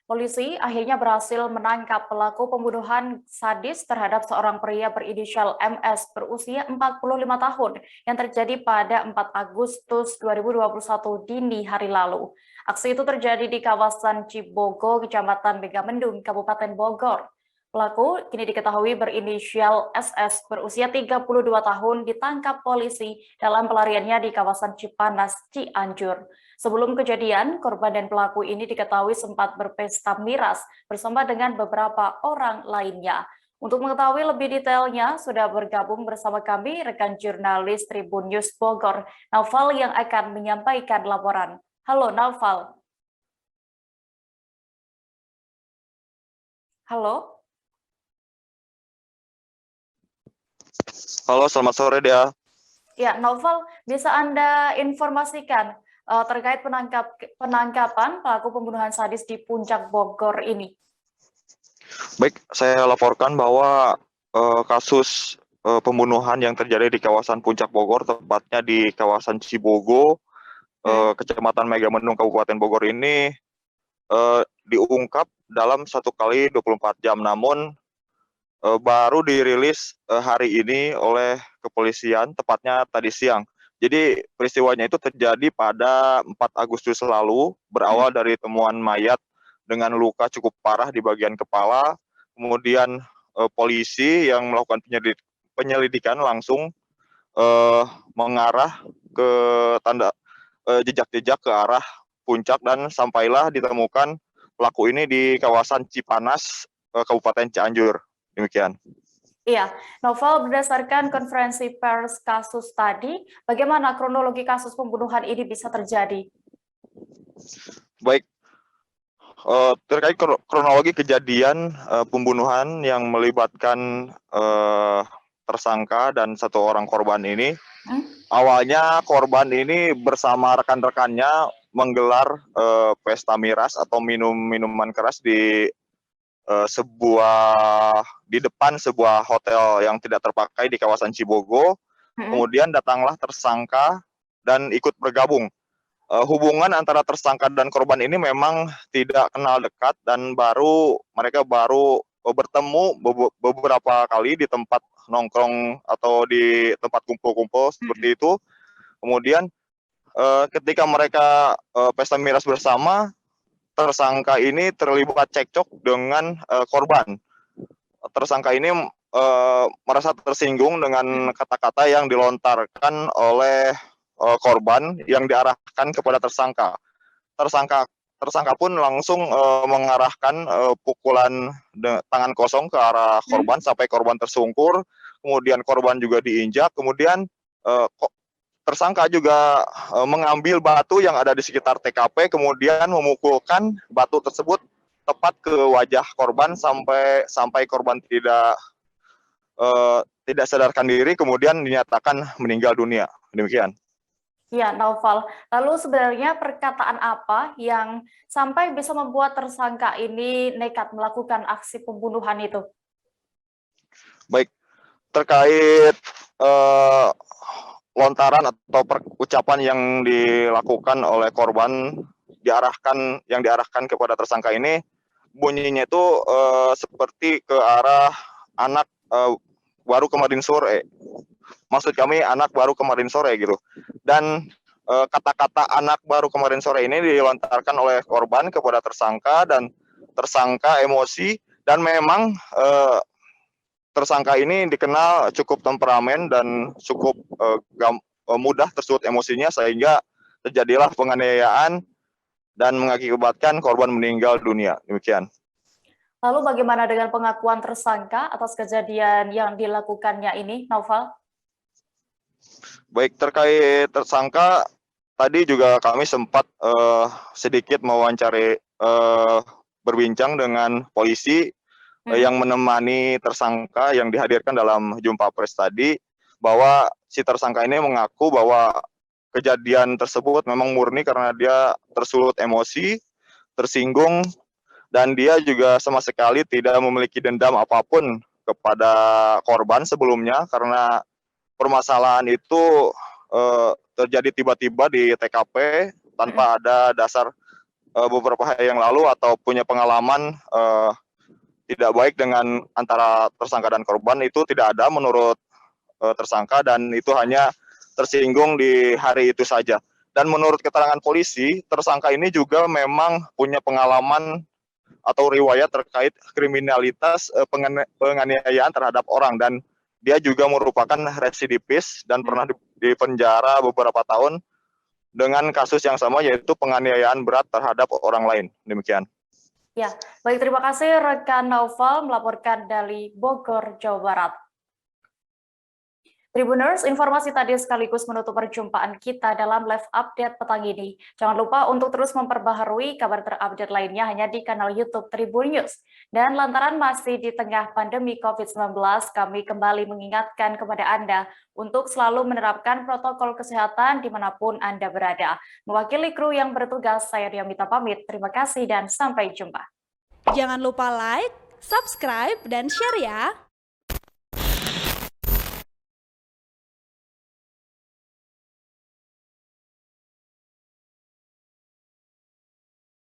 Polisi akhirnya berhasil menangkap pelaku pembunuhan sadis terhadap seorang pria berinisial MS berusia 45 tahun yang terjadi pada 4 Agustus 2021 dini hari lalu. Aksi itu terjadi di kawasan Cibogo, Kecamatan Megamendung, Kabupaten Bogor. Pelaku kini diketahui berinisial SS berusia 32 tahun ditangkap polisi dalam pelariannya di kawasan Cipanas, Cianjur. Sebelum kejadian, korban dan pelaku ini diketahui sempat berpesta miras bersama dengan beberapa orang lainnya. Untuk mengetahui lebih detailnya, sudah bergabung bersama kami rekan jurnalis Tribun News Bogor, Naufal yang akan menyampaikan laporan. Halo Naufal. Halo. Halo, selamat sore Dea. Ya, Naufal, bisa Anda informasikan terkait penangkapan pelaku pembunuhan sadis di Puncak Bogor ini? Baik, saya laporkan bahwa kasus pembunuhan yang terjadi di kawasan Puncak Bogor, tepatnya di kawasan Cibogo, Kecamatan Megamendung, Kabupaten Bogor ini diungkap dalam 1 kali 24 jam. Namun baru dirilis hari ini oleh kepolisian, tepatnya tadi siang. Jadi peristiwanya itu terjadi pada 4 Agustus lalu, berawal dari temuan mayat dengan luka cukup parah di bagian kepala. Kemudian polisi yang melakukan penyelidikan langsung mengarah ke jejak-jejak ke arah puncak dan sampailah ditemukan pelaku ini di kawasan Cipanas, Kabupaten Cianjur. Demikian. Iya, Novel, berdasarkan konferensi pers kasus tadi, bagaimana kronologi kasus pembunuhan ini bisa terjadi? Baik, terkait kronologi kejadian pembunuhan yang melibatkan tersangka dan 1 orang korban ini, awalnya korban ini bersama rekan-rekannya menggelar pesta miras atau minuman keras di depan sebuah hotel yang tidak terpakai di kawasan Cibogo. Kemudian datanglah tersangka dan ikut bergabung. Hubungan antara tersangka dan korban ini memang tidak kenal dekat dan mereka baru bertemu beberapa kali di tempat nongkrong atau di tempat kumpul-kumpul seperti itu. Kemudian ketika mereka pesta miras bersama, tersangka ini terlibat cekcok dengan korban. Tersangka ini merasa tersinggung dengan kata-kata yang dilontarkan oleh korban yang diarahkan kepada tersangka. Tersangka pun langsung mengarahkan pukulan tangan kosong ke arah korban sampai korban tersungkur. Kemudian korban juga diinjak. Kemudian tersangka juga mengambil batu yang ada di sekitar TKP, kemudian memukulkan batu tersebut tepat ke wajah korban sampai korban tidak sadarkan diri, kemudian dinyatakan meninggal dunia. Demikian. Ya, Naufal. Lalu sebenarnya perkataan apa yang sampai bisa membuat tersangka ini nekat melakukan aksi pembunuhan itu? Baik, terkait lontaran atau ucapan yang dilakukan oleh korban yang diarahkan kepada tersangka ini, bunyinya itu seperti ke arah anak baru kemarin sore. Maksud kami anak baru kemarin sore gitu. Dan kata-kata anak baru kemarin sore ini dilontarkan oleh korban kepada tersangka dan tersangka emosi, dan memang tersangka ini dikenal cukup temperamen dan cukup mudah tersulut emosinya, sehingga terjadilah penganiayaan dan mengakibatkan korban meninggal dunia. Demikian. Lalu bagaimana dengan pengakuan tersangka atas kejadian yang dilakukannya ini, Naufal? Baik, terkait tersangka, tadi juga kami sempat sedikit mewawancari, berbincang dengan polisi yang menemani tersangka yang dihadirkan dalam jumpa pers tadi, bahwa si tersangka ini mengaku bahwa kejadian tersebut memang murni karena dia tersulut emosi, tersinggung, dan dia juga sama sekali tidak memiliki dendam apapun kepada korban sebelumnya, karena permasalahan itu terjadi tiba-tiba di TKP tanpa ada dasar beberapa hari yang lalu atau punya pengalaman tidak baik dengan antara tersangka dan korban, itu tidak ada menurut tersangka, dan itu hanya tersinggung di hari itu saja. Dan menurut keterangan polisi, tersangka ini juga memang punya pengalaman atau riwayat terkait kriminalitas penganiayaan terhadap orang, dan dia juga merupakan residivis dan pernah dipenjara beberapa tahun dengan kasus yang sama, yaitu penganiayaan berat terhadap orang lain. Demikian. Ya, baik, terima kasih rekan Naufal melaporkan dari Bogor, Jawa Barat. Tribuners, informasi tadi sekaligus menutup perjumpaan kita dalam live update petang ini. Jangan lupa untuk terus memperbaharui kabar terupdate lainnya hanya di kanal YouTube Tribun News. Dan lantaran masih di tengah pandemi COVID-19, kami kembali mengingatkan kepada Anda untuk selalu menerapkan protokol kesehatan dimanapun Anda berada. Mewakili kru yang bertugas, saya Diamita pamit. Terima kasih dan sampai jumpa. Jangan lupa like, subscribe, dan share ya!